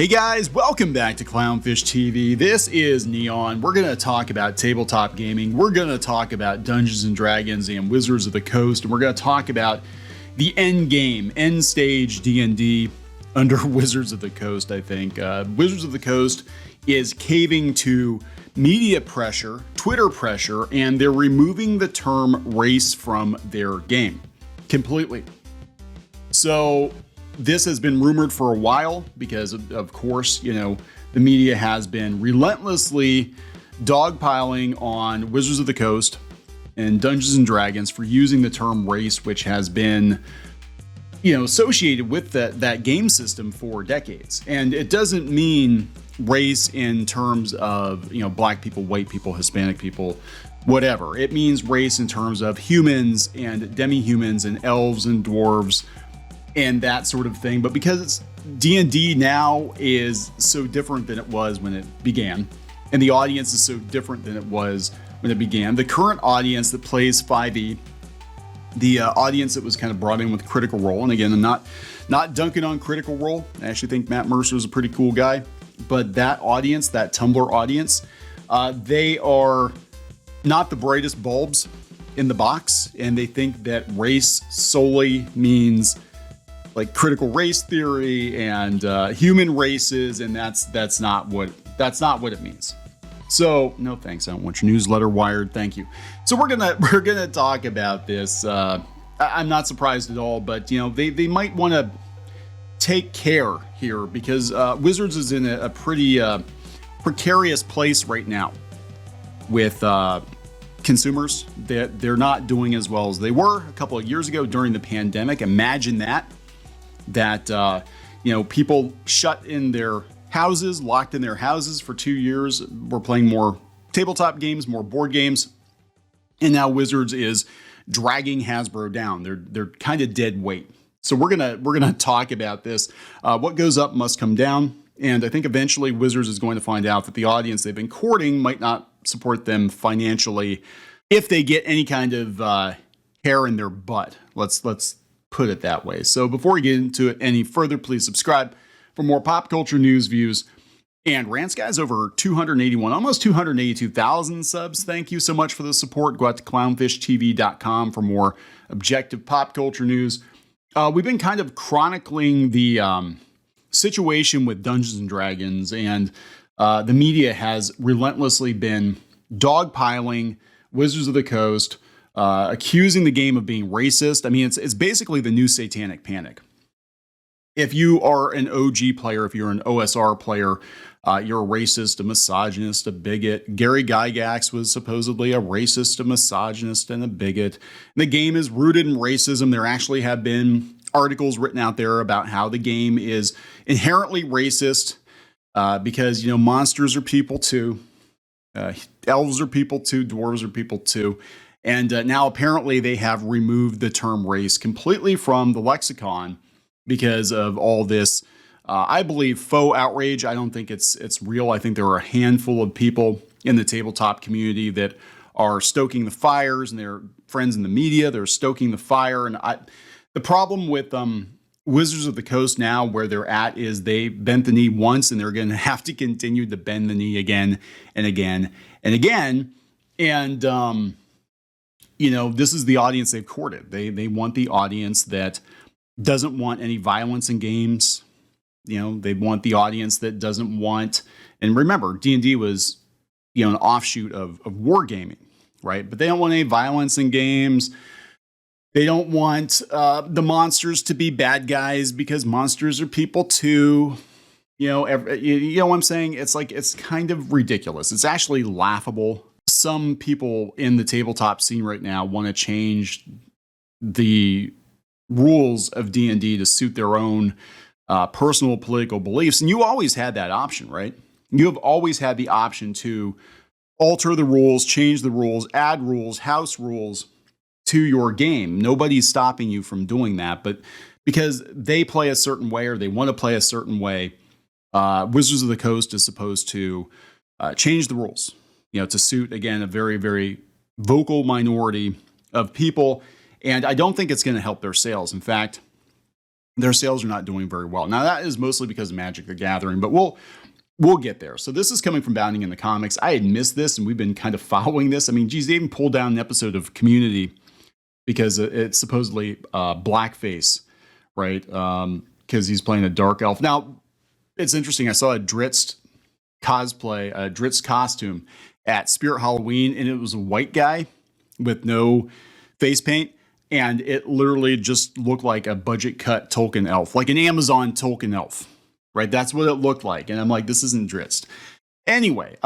Hey guys, welcome back to Clownfish TV. This is Neon. We're going to talk about tabletop gaming. We're going to talk about Dungeons and Dragons and Wizards of the Coast. And we're going to talk about the end game, end stage D&D under Wizards of the Coast, I think. Wizards of the Coast is caving to media pressure, Twitter pressure, and they're removing the term race from their game completely. So this has been rumored for a while because, of course, you know, the media has been relentlessly dogpiling on Wizards of the Coast and Dungeons and Dragons for using the term race, which has been, you know, associated with that game system for decades. And it doesn't mean race in terms of, you know, black people, white people, Hispanic people, whatever. It means race in terms of humans and demi-humans and elves and dwarves and that sort of thing. But because it's D&D now is so different than it was when it began, and the audience is so different than it was when it began, the current audience that plays 5e, the audience that was kind of brought in with Critical Role, and again, I'm not dunking on Critical Role. I actually think Matt Mercer is a pretty cool guy, but that audience, that Tumblr audience, they are not the brightest bulbs in the box, and they think that race solely means like critical race theory and human races, and that's not what it means. So no thanks, I don't want your newsletter wired, thank you. So we're gonna talk about this. I'm not surprised at all, but you know, they might want to take care here because Wizards is in a pretty precarious place right now with consumers. They're not doing as well as they were a couple of years ago during the pandemic. Imagine that you know, people shut in their houses, locked in their houses for 2 years. We're playing more tabletop games, more board games, and now Wizards is dragging Hasbro down. They're kind of dead weight. So we're gonna talk about this. What goes up must come down, and I think eventually Wizards is going to find out that the audience they've been courting might not support them financially if they get any kind of hair in their butt. Let's put it that way. So before we get into it any further, please subscribe for more pop culture news, views, and rants. Guys, over 281, almost 282,000 subs. Thank you so much for the support. Go out to clownfishtv.com for more objective pop culture news. We've been kind of chronicling the situation with Dungeons and Dragons, and the media has relentlessly been dogpiling Wizards of the Coast, accusing the game of being racist. I mean, it's basically the new Satanic Panic. If you are an OG player, if you're an OSR player, you're a racist, a misogynist, a bigot. Gary Gygax was supposedly a racist, a misogynist, and a bigot. And the game is rooted in racism. There actually have been articles written out there about how the game is inherently racist because, you know, monsters are people too. Elves are people too. Dwarves are people too. And now apparently they have removed the term race completely from the lexicon because of all this, I believe, faux outrage. I don't think it's real. I think there are a handful of people in the tabletop community that are stoking the fires, and they're friends in the media. They're stoking the fire. And the problem with Wizards of the Coast now, where they're at, is they bent the knee once, and they're going to have to continue to bend the knee again and again and again. And you know, this is the audience they've courted. They want the audience that doesn't want any violence in games. You know, they want the audience that doesn't want, and remember, D&D was, you know, an offshoot of wargaming, right? But they don't want any violence in games. They don't want the monsters to be bad guys because monsters are people too. You know, you know what I'm saying? It's like, it's kind of ridiculous. It's actually laughable. Some people in the tabletop scene right now want to change the rules of D&D to suit their own personal political beliefs. And you always had that option, right? You have always had the option to alter the rules, change the rules, add rules, house rules to your game. Nobody's stopping you from doing that. But because they play a certain way or they want to play a certain way, Wizards of the Coast is supposed to change the rules, you know, to suit, again, a very, very vocal minority of people. And I don't think it's going to help their sales. In fact, their sales are not doing very well. Now, that is mostly because of Magic the Gathering, but we'll get there. So this is coming from Bounding in the Comics. I had missed this, and we've been kind of following this. I mean, geez, they even pulled down an episode of Community because it's supposedly blackface, right? Because he's playing a dark elf. Now, it's interesting. I saw a Dritz cosplay, a Dritz costume at Spirit Halloween, and it was a white guy with no face paint. And it literally just looked like a budget cut Tolkien elf, like an Amazon Tolkien elf, right? That's what it looked like. And I'm like, this isn't Dritz. Anyway,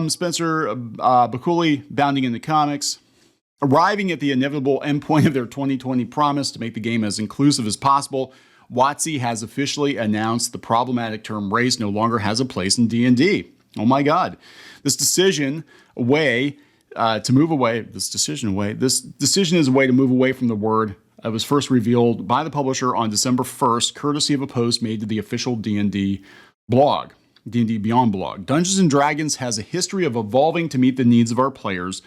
Spencer Bakuli, Bounding in the Comics, arriving at the inevitable endpoint of their 2020 promise to make the game as inclusive as possible, WotC has officially announced the problematic term race no longer has a place in D&D. Oh my God. This decision is a way to move away from the word. It was first revealed by the publisher on December 1st, courtesy of a post made to the official D&D blog, D&D Beyond blog. Dungeons & Dragons has a history of evolving to meet the needs of our players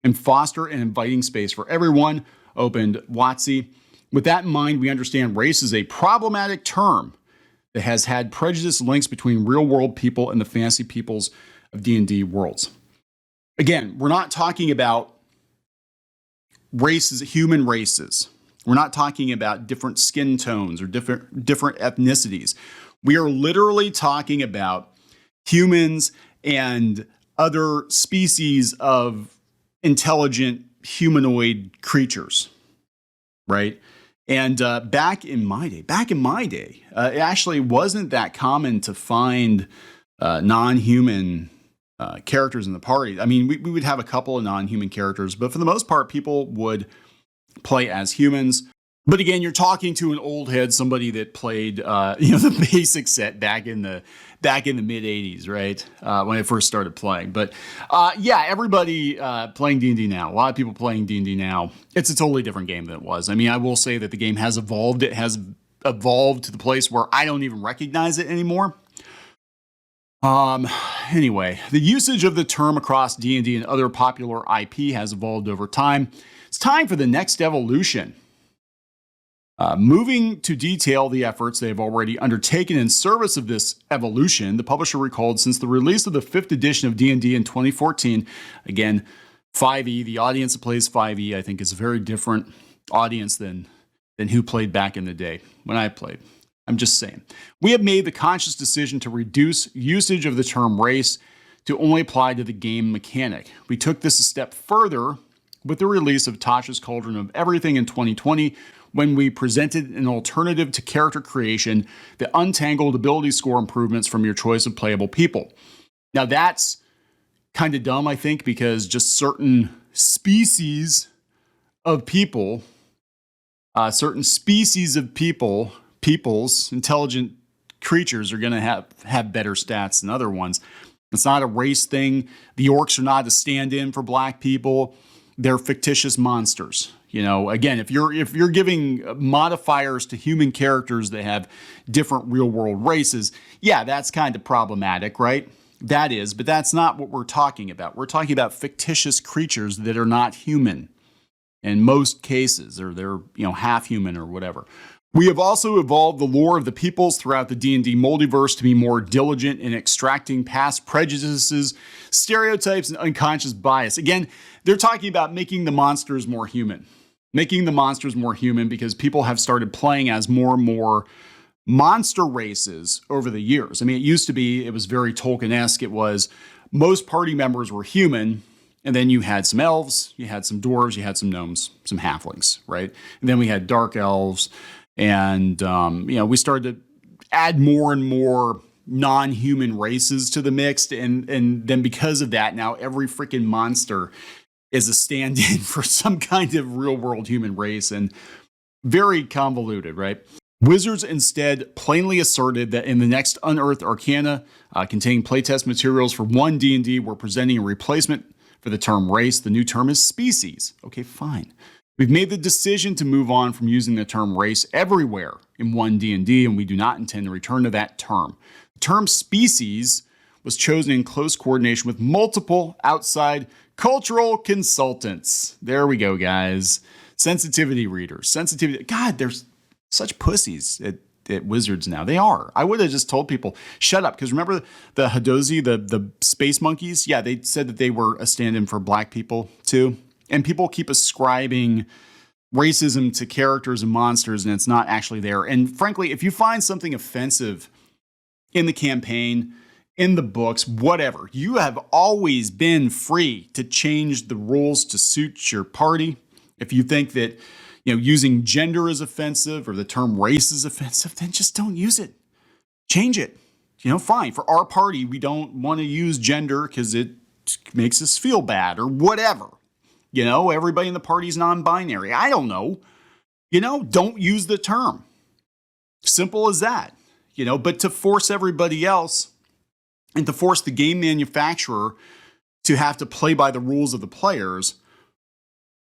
and foster an inviting space for everyone, opened WotC. With that in mind, we understand race is a problematic term that has had prejudiced links between real-world people and the fantasy peoples of D&D worlds. Again, we're not talking about races, human races. We're not talking about different skin tones or different ethnicities. We are literally talking about humans and other species of intelligent humanoid creatures, right? And back in my day, it actually wasn't that common to find non-human characters in the party. I mean, we would have a couple of non-human characters, but for the most part, people would play as humans. But again, you're talking to an old head, somebody that played, the basic set back in the mid '80s, right? When I first started playing. But everybody playing D&D now. A lot of people playing D&D now. It's a totally different game than it was. I mean, I will say that the game has evolved. It has evolved to the place where I don't even recognize it anymore. Anyway, the usage of the term across D&D and other popular IP has evolved over time. It's time for the next evolution. Moving to detail the efforts they have already undertaken in service of this evolution, the publisher recalled since the release of the 5th edition of D&D in 2014, again, 5e, the audience that plays 5e, I think is a very different audience than who played back in the day when I played. I'm just saying. We have made the conscious decision to reduce usage of the term race to only apply to the game mechanic. We took this a step further with the release of Tasha's Cauldron of Everything in 2020, when we presented an alternative to character creation that untangled ability score improvements from your choice of playable people. Now that's kind of dumb, I think, because just certain species of people, peoples, intelligent creatures are going to have better stats than other ones. It's not a race thing. The orcs are not a stand-in for black people. They're fictitious monsters. You know, again, if you're giving modifiers to human characters that have different real-world races, yeah, that's kind of problematic, right? That is, but that's not what we're talking about. We're talking about fictitious creatures that are not human in most cases, or they're half human or whatever. We have also evolved the lore of the peoples throughout the D&D multiverse to be more diligent in extracting past prejudices, stereotypes, and unconscious bias. Again, they're talking about making the monsters more human. Making the monsters more human because people have started playing as more and more monster races over the years. I mean, it was very Tolkien-esque. It was most party members were human, and then you had some elves, you had some dwarves, you had some gnomes, some halflings, right? And then we had dark elves. And, we started to add more and more non-human races to the mix. And then because of that, now every freaking monster is a stand-in for some kind of real-world human race, and very convoluted, right? Wizards instead plainly asserted that in the next Unearthed Arcana containing playtest materials for One D&D, we're presenting a replacement for the term race. The new term is species. Okay, fine. We've made the decision to move on from using the term race everywhere in One D&D, and we do not intend to return to that term. The term species was chosen in close coordination with multiple outside cultural consultants. There we go, guys. Sensitivity readers. God, there's such pussies at Wizards now. They are. I would have just told people, shut up. Because remember the Hadozi, the space monkeys? Yeah, they said that they were a stand-in for black people too. And people keep ascribing racism to characters and monsters, and it's not actually there. And frankly, if you find something offensive in the campaign, in the books, whatever, you have always been free to change the rules to suit your party. If you think that, using gender is offensive or the term race is offensive, then just don't use it. Change it. Fine. For our party, we don't want to use gender because it makes us feel bad or whatever. Everybody in the party is non-binary. I don't know. Don't use the term. Simple as that. But to force everybody else and to force the game manufacturer to have to play by the rules of the players,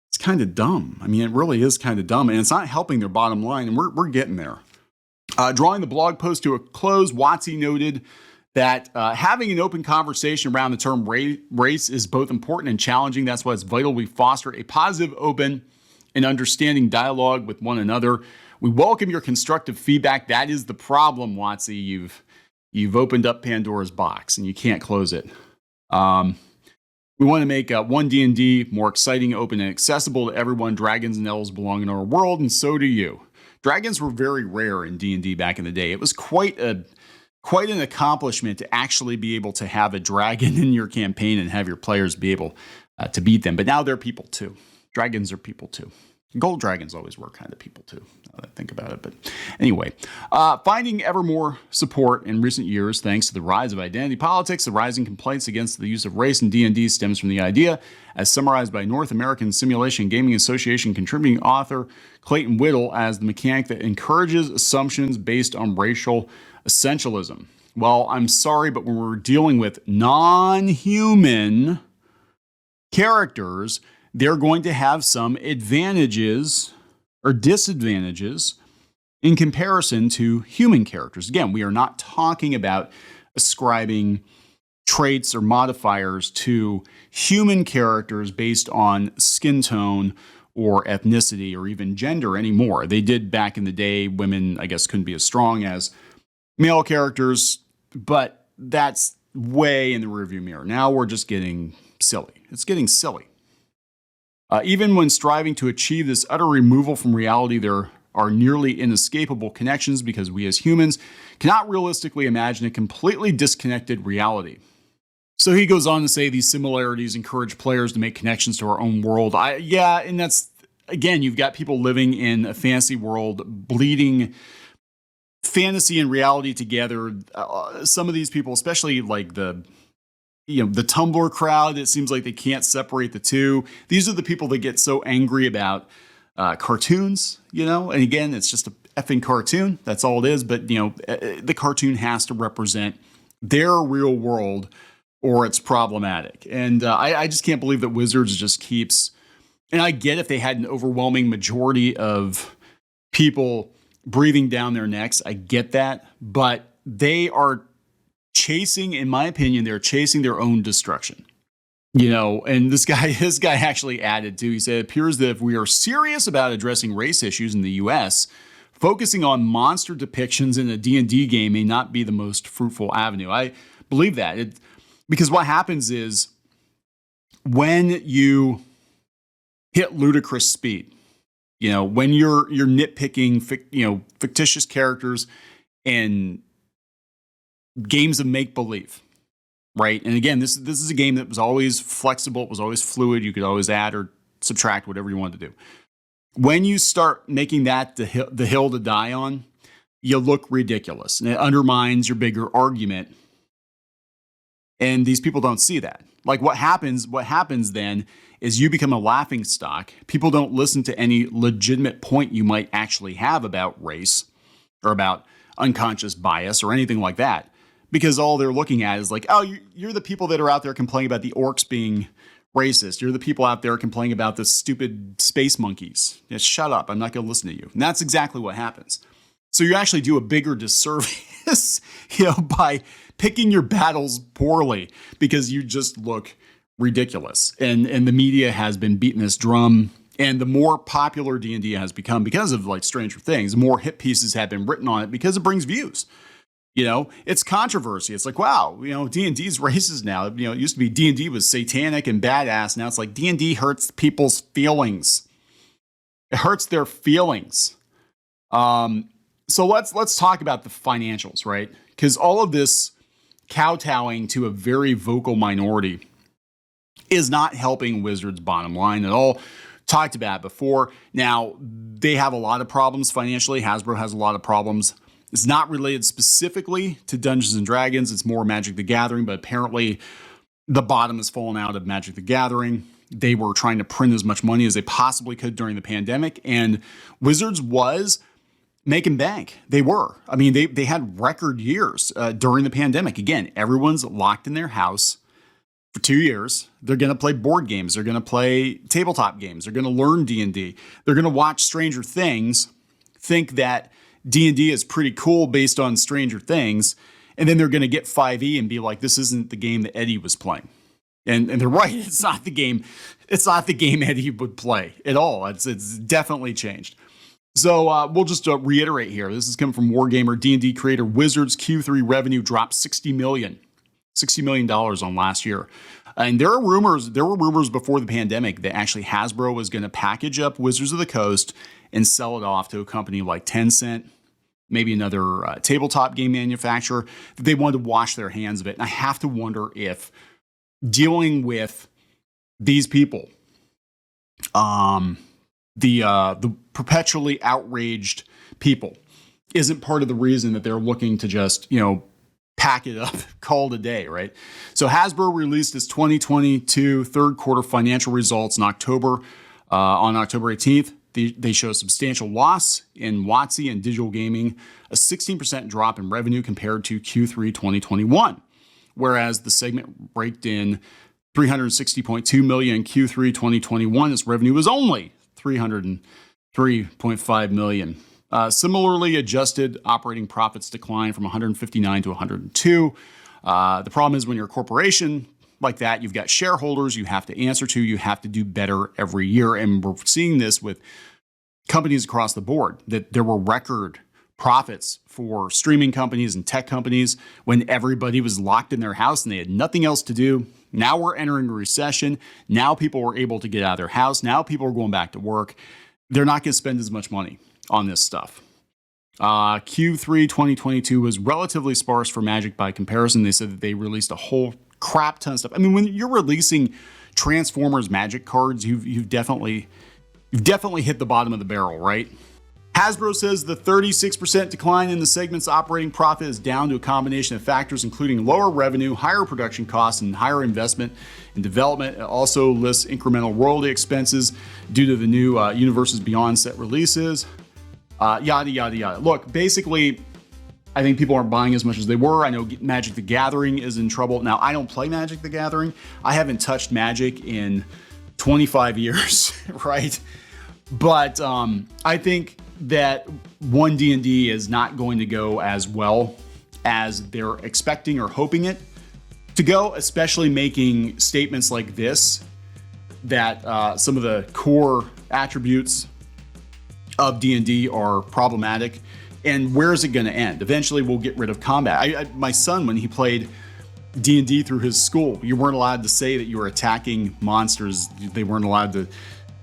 it's kind of dumb. I mean, it really is kind of dumb, and it's not helping their bottom line, and we're getting there. Drawing the blog post to a close, WotC noted that having an open conversation around the term race is both important and challenging. That's why it's vital we foster a positive, open, and understanding dialogue with one another. We welcome your constructive feedback. That is the problem, WotC. You've opened up Pandora's box, and you can't close it. We want to make One D&D more exciting, open, and accessible to everyone. Dragons and elves belong in our world, and so do you. Dragons were very rare in D&D back in the day. It was quite an accomplishment to actually be able to have a dragon in your campaign and have your players be able to beat them. But now they're people too. Dragons are people too. Gold dragons always were kind of people too, now that I think about it. But anyway, finding ever more support in recent years thanks to the rise of identity politics. The rising complaints against the use of race in D&D stems from the idea, as summarized by North American Simulation Gaming Association contributing author Clayton Whittle, as the mechanic that encourages assumptions based on racial essentialism. Well, I'm sorry, but when we're dealing with non-human characters, they're going to have some advantages or disadvantages in comparison to human characters. Again, we are not talking about ascribing traits or modifiers to human characters based on skin tone or ethnicity or even gender anymore. They did back in the day. Women, I guess, couldn't be as strong as male characters, but that's way in the rearview mirror. Now we're just getting silly. It's getting silly. Even when striving to achieve this utter removal from reality, there are nearly inescapable connections because we as humans cannot realistically imagine a completely disconnected reality. So he goes on to say these similarities encourage players to make connections to our own world. And that's, again, you've got people living in a fantasy world, bleeding fantasy and reality together. Some of these people, especially like the Tumblr crowd, it seems like they can't separate the two. These are the people that get so angry about cartoons, and again, it's just a effing cartoon. That's all it is. But, the cartoon has to represent their real world or it's problematic. And I just can't believe that Wizards just keeps, and I get if they had an overwhelming majority of people breathing down their necks, I get that, but they are chasing, in my opinion, they're chasing their own destruction. And this guy actually added too, he said, it appears that if we are serious about addressing race issues in the US, focusing on monster depictions in a D&D game may not be the most fruitful avenue. I believe that. Because what happens is when you hit ludicrous speed, when you're nitpicking, fictitious characters and games of make-believe, right? And again, this is a game that was always flexible. It was always fluid. You could always add or subtract whatever you wanted to do. When you start making that the hill to die on, you look ridiculous. And it undermines your bigger argument. And these people don't see that. Like what happens then is you become a laughing stock. People don't listen to any legitimate point you might actually have about race or about unconscious bias or anything like that. Because all they're looking at is like, oh, you're the people that are out there complaining about the orcs being racist. You're the people out there complaining about the stupid space monkeys. Yeah, shut up. I'm not going to listen to you. And that's exactly what happens. So you actually do a bigger disservice, by picking your battles poorly because you just look ridiculous. And the media has been beating this drum And the more popular D&D has become because of like Stranger Things, more hit pieces have been written on it because it brings views. You know, it's controversy. It's like, wow, you know, D&D's racist now. You know, it used to be D&D was satanic and badass. Now it's like D&D hurts people's feelings. It hurts their feelings. So let's talk about the financials, right? Because all of this kowtowing to a very vocal minority is not helping Wizards' bottom line at all. Talked about it before. Now, they have a lot of problems financially. Hasbro has a lot of problems. It's not related specifically to Dungeons and Dragons. It's more Magic the Gathering, but apparently the bottom has fallen out of Magic the Gathering. They were trying to print as much money as they possibly could during the pandemic, and Wizards was making bank. They were. I mean, they had record years during the pandemic. Again, everyone's locked in their house for 2 years. They're going to play board games. They're going to play tabletop games. They're going to learn D&D. They're going to watch Stranger Things, think that D&D is pretty cool based on Stranger Things, and then they're going to get 5e and be like, this isn't the game that Eddie was playing. And they're right, it's not the game Eddie would play at all. It's definitely changed. So we'll just reiterate here. This is coming from Wargamer. D&D creator Wizards Q3 revenue dropped $60 million on last year. And there were rumors before the pandemic that actually Hasbro was going to package up Wizards of the Coast and sell it off to a company like Tencent, maybe another tabletop game manufacturer, that they wanted to wash their hands of it. And I have to wonder if dealing with these people, the perpetually outraged people, isn't part of the reason that they're looking to just, you know, pack it up, call it a day, right? So Hasbro released its 2022 third quarter financial results in October, on October 18th. They show a substantial loss in WotC and digital gaming, a 16% drop in revenue compared to Q3 2021, whereas the segment raked in $360.2 million in Q3 2021. Its revenue was only $303.5 million. Similarly, adjusted operating profits declined from 159 to 102. The problem is when you're a corporation like that, you've got shareholders you have to answer to, you have to do better every year. And we're seeing this with companies across the board, that there were record profits for streaming companies and tech companies when everybody was locked in their house and they had nothing else to do. Now we're entering a recession. Now people are able to get out of their house. Now people are going back to work. They're not going to spend as much money on this stuff. Q3 2022 was relatively sparse for Magic by comparison. They said that they released a whole crap ton of stuff. I mean, when you're releasing Transformers Magic cards, you've definitely hit the bottom of the barrel, right? Hasbro says the 36% decline in the segment's operating profit is down to a combination of factors, including lower revenue, higher production costs, and higher investment in development. It also lists incremental royalty expenses due to the new Universes Beyond set releases, yada, yada, yada. Look, basically, I think people aren't buying as much as they were. I know Magic the Gathering is in trouble. Now, I don't play Magic the Gathering. I haven't touched Magic in 25 years, right? But I think that One D&D is not going to go as well as they're expecting or hoping it to go, especially making statements like this, that some of the core attributes of D&D are problematic. And where is it going to end? Eventually, we'll get rid of combat. My son, when he played D&D through his school, you weren't allowed to say that you were attacking monsters. They weren't allowed to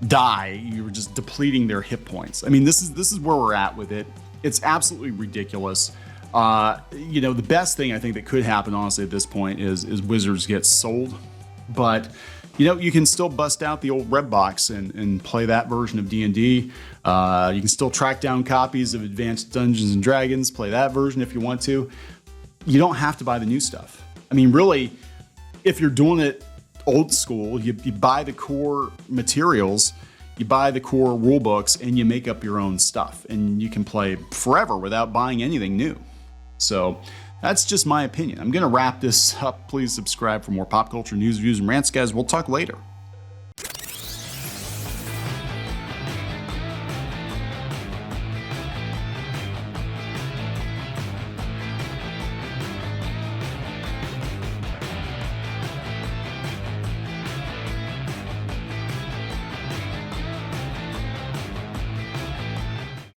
die. You were just depleting their hit points. I mean, this is where we're at with it. It's absolutely ridiculous. The best thing I think that could happen, honestly, at this point is Wizards gets sold. But you can still bust out the old red box and play that version of D&D. You can still track down copies of Advanced Dungeons and Dragons, play that version if you want to. You don't have to buy the new stuff. I mean, really, if you're doing it old school, you buy the core materials, you buy the core rule books, and you make up your own stuff. And you can play forever without buying anything new. So that's just my opinion. I'm going to wrap this up. Please subscribe for more pop culture news, views, and rants, guys. We'll talk later.